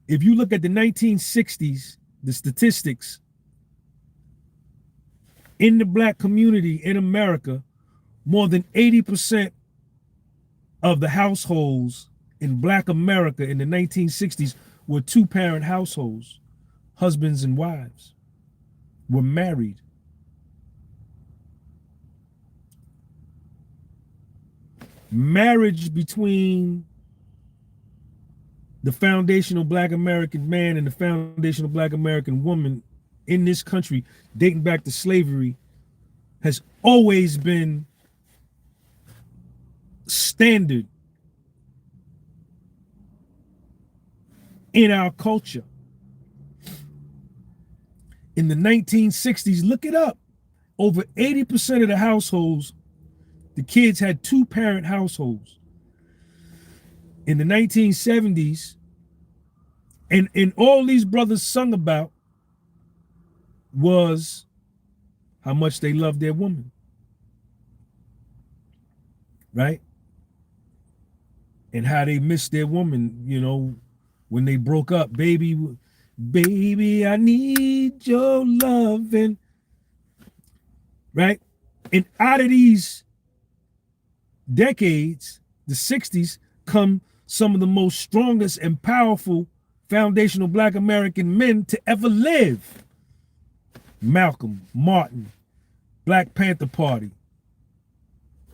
If you look at the 1960s, the statistics in the black community in America, more than 80% of the households in black America in the 1960s were two-parent households. Husbands and wives were married. Marriage between the foundational black American man and the foundational black American woman in this country, dating back to slavery, has always been standard in our culture. In the 1960s, look it up, over 80% of the households, the kids had two-parent households. In the 1970s, and all these brothers sung about was how much they loved their woman, right? And how they missed their woman, you know, when they broke up. Baby, I need your loving, right? And out of these decades, the 60s, come some of the most strongest and powerful foundational black American men to ever live. Malcolm, Martin, Black Panther Party,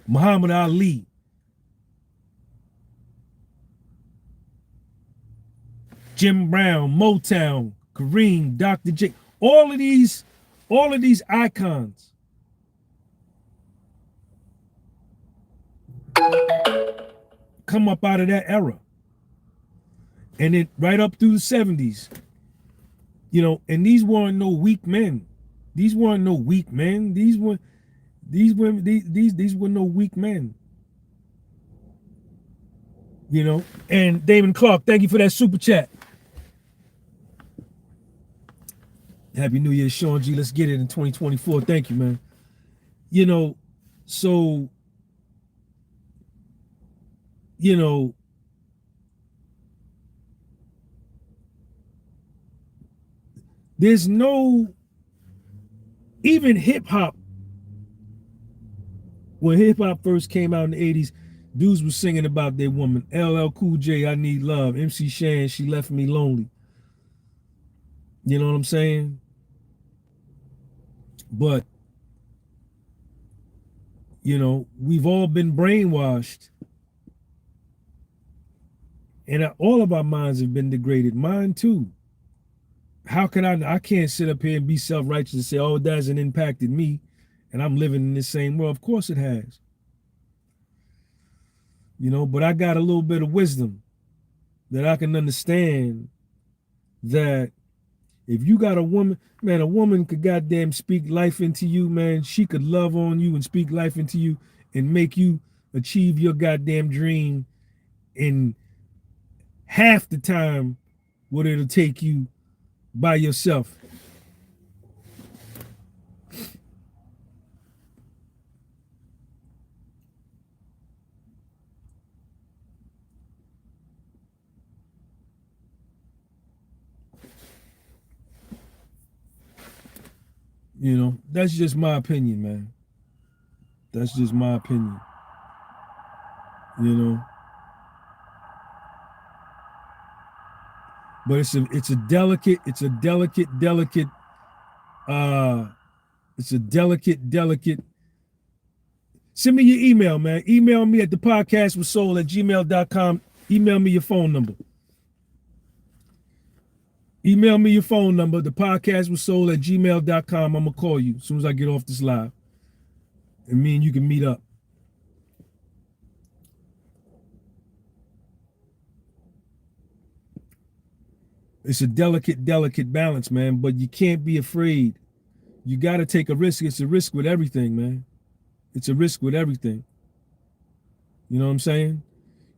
Muhammad Ali, Jim Brown, Motown, Kareem, Dr. J. All of these All of these icons come up out of that era. And then right up through the 70s, you know, and these weren't no weak men. These weren't no weak men. These were no weak men. You know, and Damon Clark, thank you for that super chat. Happy New Year, Sean G. Let's get it in 2024. Thank you, man. You know, so, you know, there's no, even hip hop, when hip hop first came out in the 80s, dudes was singing about their woman. LL Cool J, I Need Love. MC Shan, She Left Me Lonely. You know what I'm saying? But, you know, we've all been brainwashed. And all of our minds have been degraded. Mine too. How can I can't sit up here and be self-righteous and say, oh, it hasn't impacted me and I'm living in the same world. Of course it has. You know, but I got a little bit of wisdom that I can understand that if you got a woman, man, a woman could goddamn speak life into you, man. She could love on you and speak life into you and make you achieve your goddamn dream in half the time what it'll take you by yourself. You know, that's just my opinion, man. That's just my opinion. You know. But it's a delicate send me your email, man. Email me at thepodcastwithsoul@gmail.com. Email me your phone number. Email me your phone number, thepodcastwithsoul@gmail.com. I'm gonna call you as soon as I get off this live. And me and you can meet up. It's a delicate balance, man, but you can't be afraid. You got to take a risk. It's a risk with everything, man. It's a risk with everything. You know what I'm saying?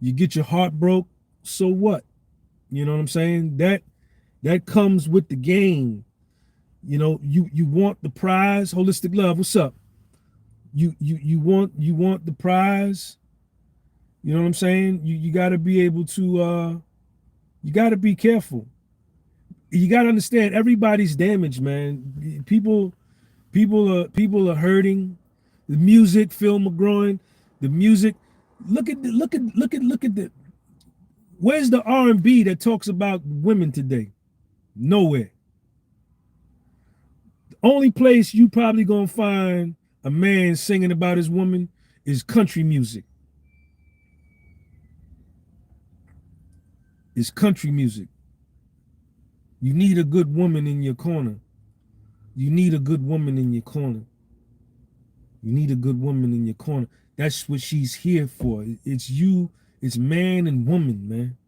You get your heart broke, so what? You know what I'm saying? That comes with the game. You know, you want the prize. Holistic Love, what's up? You want the prize. You know what I'm saying? You got to be able to you got to be careful. You got to understand everybody's damaged, man. People are hurting. The music, Phil McGraw, the music. Look at the. Where's the R&B that talks about women today? Nowhere. The only place you probably gonna find a man singing about his woman is country music. It's country music. You need a good woman in your corner. You need a good woman in your corner. You need a good woman in your corner. That's what she's here for. It's you. It's man and woman, man.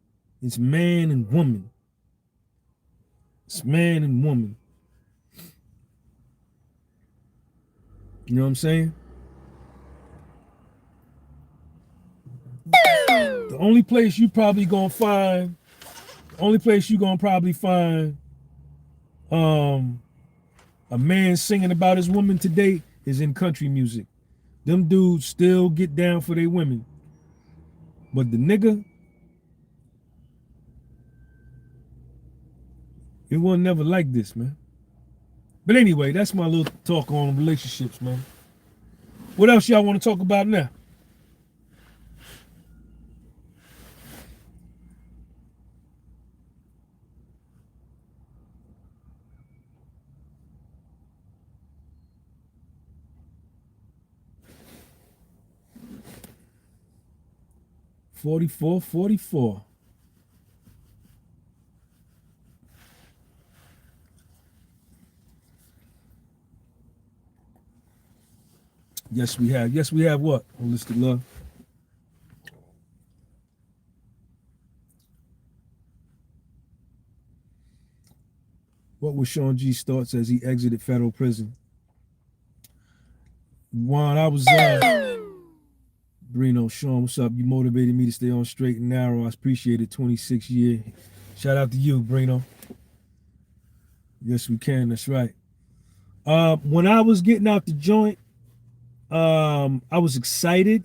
It's man and woman. It's man and woman. You know what I'm saying? The only place you probably gonna find, a man singing about his woman today is in country music. Them dudes still get down for their women. But the nigga, it wasn't never like this, man. But anyway, that's my little talk on relationships, man. What else y'all want to talk about now? $44.44. Yes, we have. Yes, we have what? Holistic love. What was Sean G's thoughts as he exited federal prison? Juan, I was Brino, Sean, what's up? You motivated me to stay on straight and narrow. I appreciate it. 26 year. Shout out to you, Brino. Yes, we can. That's right. When I was getting out the joint, I was excited.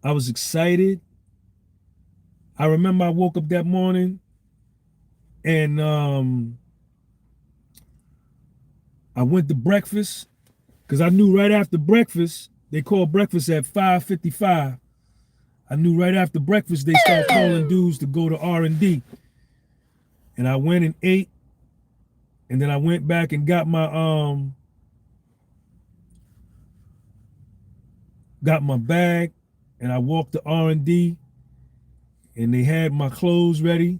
I was excited. I remember I woke up that morning and I went to breakfast because I knew right after breakfast, they called breakfast at 5:55. I knew right after breakfast they start calling dudes to go to R&D. And I went and ate, and then I went back and got my bag, and I walked to R&D, and they had my clothes ready.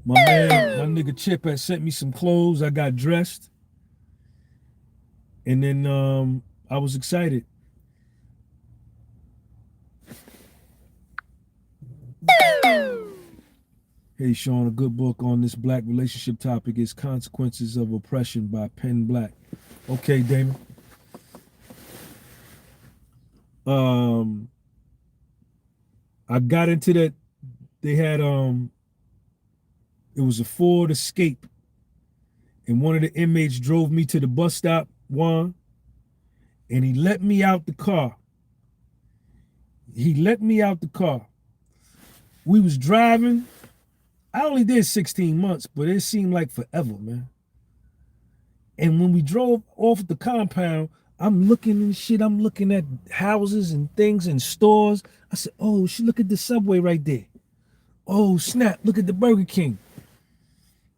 My nigga Chip had sent me some clothes. I got dressed, and then I was excited. Hey Sean, a good book on this black relationship topic is Consequences of Oppression by Penn Black. Okay, Damon. I got into that. They had it was a Ford Escape, and one of the inmates drove me to the bus stop, Juan, and he let me out the car. He let me out the car. We was driving. I only did 16 months, but it seemed like forever, man. And when we drove off the compound, I'm looking and shit. I'm looking at houses and things and stores. I said, oh, shit, look at the Subway right there. Oh, snap, look at the Burger King.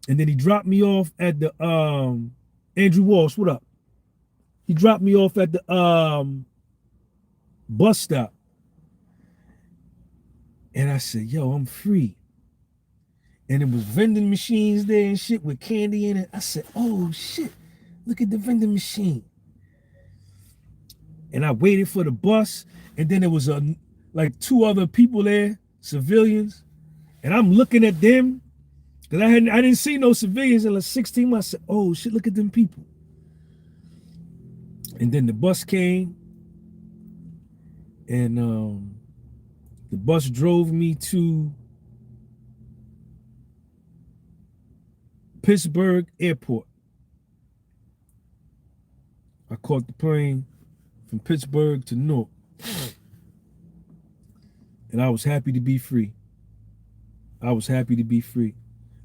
And then he dropped me off at the, Andrew Walsh, what up? He dropped me off at the bus stop. And I said, yo, I'm free. And it was vending machines there and shit with candy in it. I said, oh shit, look at the vending machine. And I waited for the bus, and then there was like two other people there, civilians, and I'm looking at them because I didn't see no civilians in like 16 months. I said, oh shit, look at them people. And then the bus came, and the bus drove me to Pittsburgh Airport. I caught the plane from Pittsburgh to Newark. And I was happy to be free. I was happy to be free.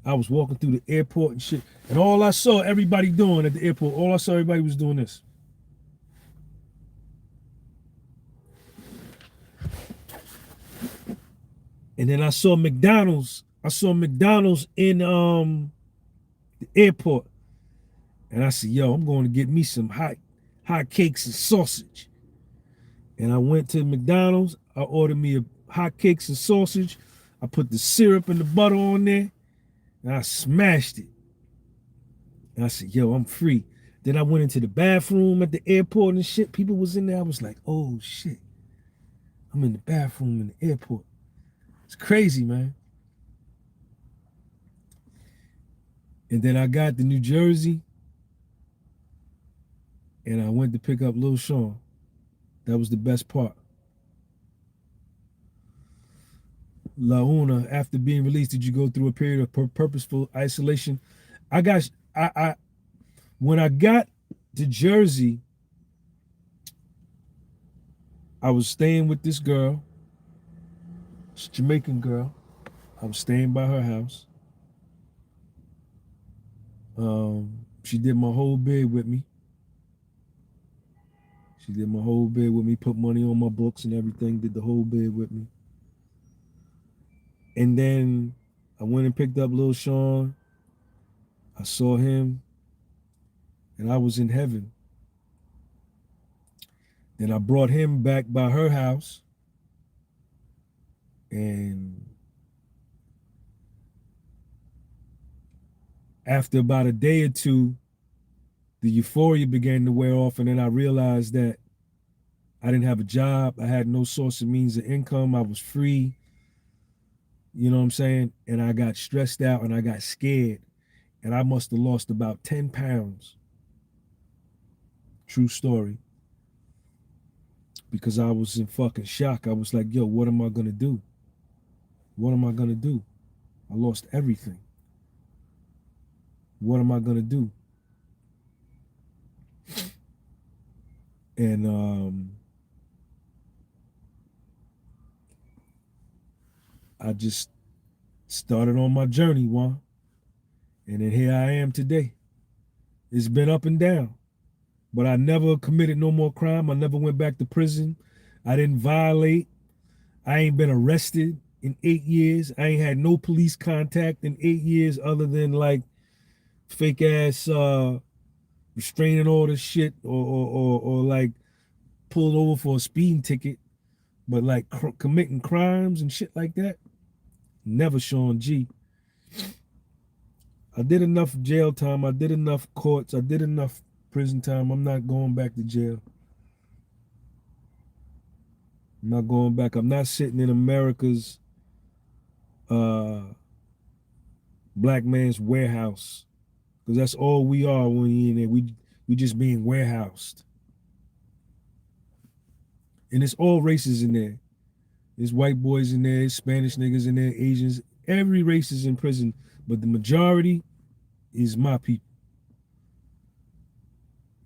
I was walking through the airport and shit. And all I saw everybody doing at the airport, all I saw everybody was doing this. And then I saw McDonald's. I saw McDonald's in the airport. And I said, yo, I'm going to get me some hot cakes and sausage. And I went to McDonald's. I ordered me a hot cakes and sausage. I put the syrup and the butter on there, and I smashed it. And I said, yo, I'm free. Then I went into the bathroom at the airport and shit. People was in there. I was like, oh shit. I'm in the bathroom in the airport. It's crazy, man. And then I got to New Jersey, and I went to pick up Lil Sean. That was the best part. La Una, after being released, did you go through a period of purposeful isolation? When I got to Jersey, I was staying with this girl, this Jamaican girl. I was staying by her house. She did my whole bed with me. Put money on my books and everything, did the whole bed with me. And then I went and picked up Lil Sean. I saw him, and I was in heaven. Then I brought him back by her house, and after about a day or two, the euphoria began to wear off, and then I realized that I didn't have a job. I had no source of means of income. I was free. You know what I'm saying? And I got stressed out and I got scared. And I must have lost about 10 pounds. True story. Because I was in fucking shock. I was like, yo, what am I going to do? What am I going to do? I lost everything. What am I going to do? And I just started on my journey, Juan. And then here I am today. It's been up and down. But I never committed no more crime. I never went back to prison. I didn't violate. I ain't been arrested in 8 years. I ain't had no police contact in 8 years other than like fake ass restraining order shit or like pulled over for a speeding ticket. But like committing crimes and shit like that, never, Sean G. I did enough jail time. I did enough courts. I did enough prison time. I'm not going back to jail. I'm not going back. I'm not sitting in America's black man's warehouse, because that's all we are when we in there. We just being warehoused. And it's all races in there. There's white boys in there, Spanish niggas in there, Asians. Every race is in prison, but the majority is my people.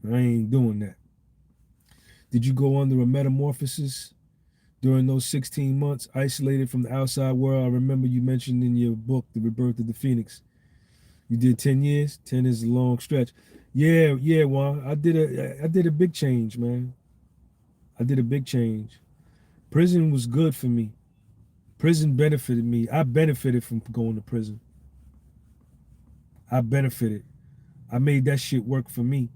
I ain't doing that. Did you go under a metamorphosis during those 16 months, isolated from the outside world? I remember you mentioned in your book, The Rebirth of the Phoenix. You did 10 years? 10 is a long stretch. Yeah, Juan. I did a big change, man. I did a big change. Prison was good for me. Prison benefited me. I benefited from going to prison. I benefited. I made that shit work for me.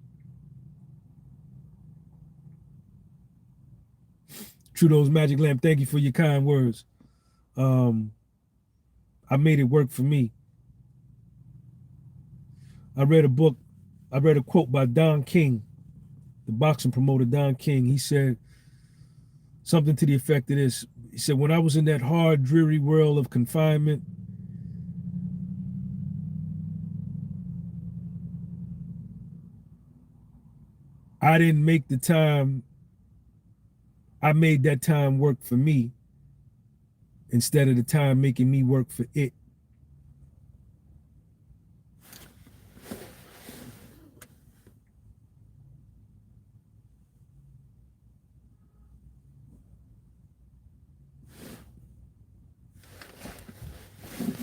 Trudeau's Magic Lamp, thank you for your kind words. I made it work for me. I read a quote by Don King, the boxing promoter Don King. He said something to the effect of this. He said, when I was in that hard, dreary world of confinement, I didn't make the time. I made that time work for me instead of the time making me work for it.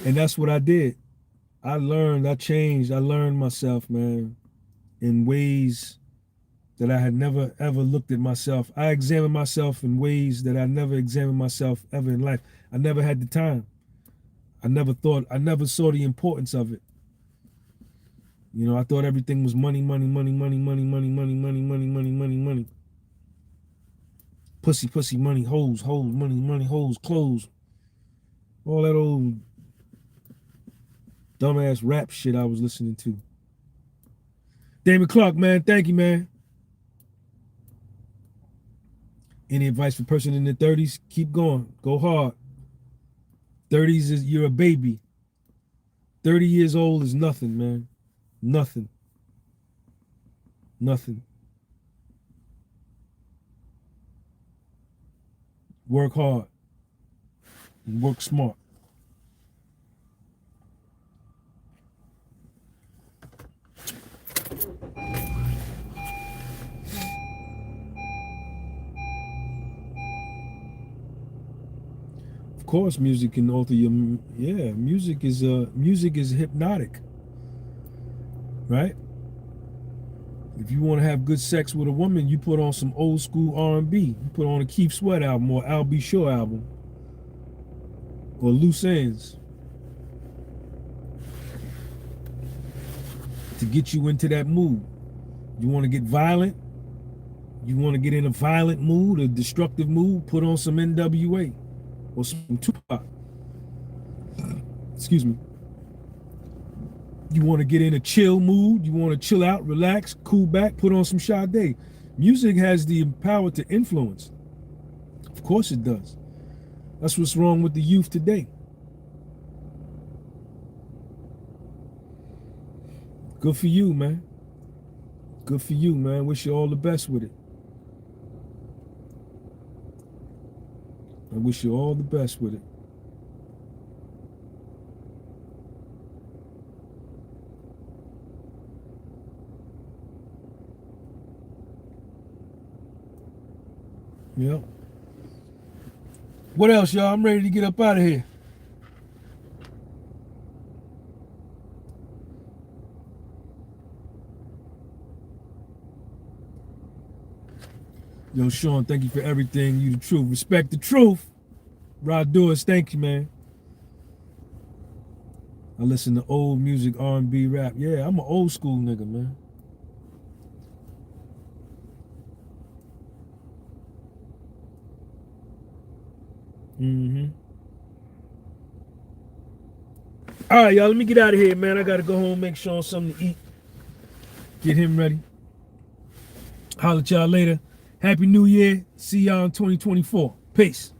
And that's what I did. I learned, I changed, I learned myself, man, in ways that I had never ever looked at myself. I examined myself in ways that I never examined myself ever in life. I never had the time. I never saw the importance of it. You know, I thought everything was money, money, money, money, money, money, money, money, money, money, money, money. Pussy, pussy, money, hoes, hoes, money, money, hoes, clothes. All that old dumbass rap shit I was listening to. Damon Clark, man, thank you, man. Any advice for a person in their 30s? Keep going. Go hard. 30s is you're a baby. 30 years old is nothing, man. Nothing. Nothing. Work hard. And work smart. Of course, music can alter your, music is hypnotic, right? If you want to have good sex with a woman, you put on some old school R&B. You put on a Keith Sweat album or Al B. Shaw album or Loose Ends to get you into that mood. You want to get violent? You want to get in a violent mood, a destructive mood? Put on some NWA. Or some Tupac. Excuse me. You want to get in a chill mood. You want to chill out, relax, cool back, put on some Sade. Music has the power to influence. Of course it does. That's what's wrong with the youth today. Good for you, man. Good for you, man. Wish you all the best with it. I wish you all the best with it. Yep. What else, y'all? I'm ready to get up out of here. Yo, Sean, thank you for everything. You the truth. Respect the truth. Rod Doers, thank you, man. I listen to old music, R&B, rap. Yeah, I'm an old school nigga, man. All right, y'all, let me get out of here, man. I got to go home, make Sean something to eat. Get him ready. Holler at y'all later. Happy New Year. See y'all in 2024. Peace.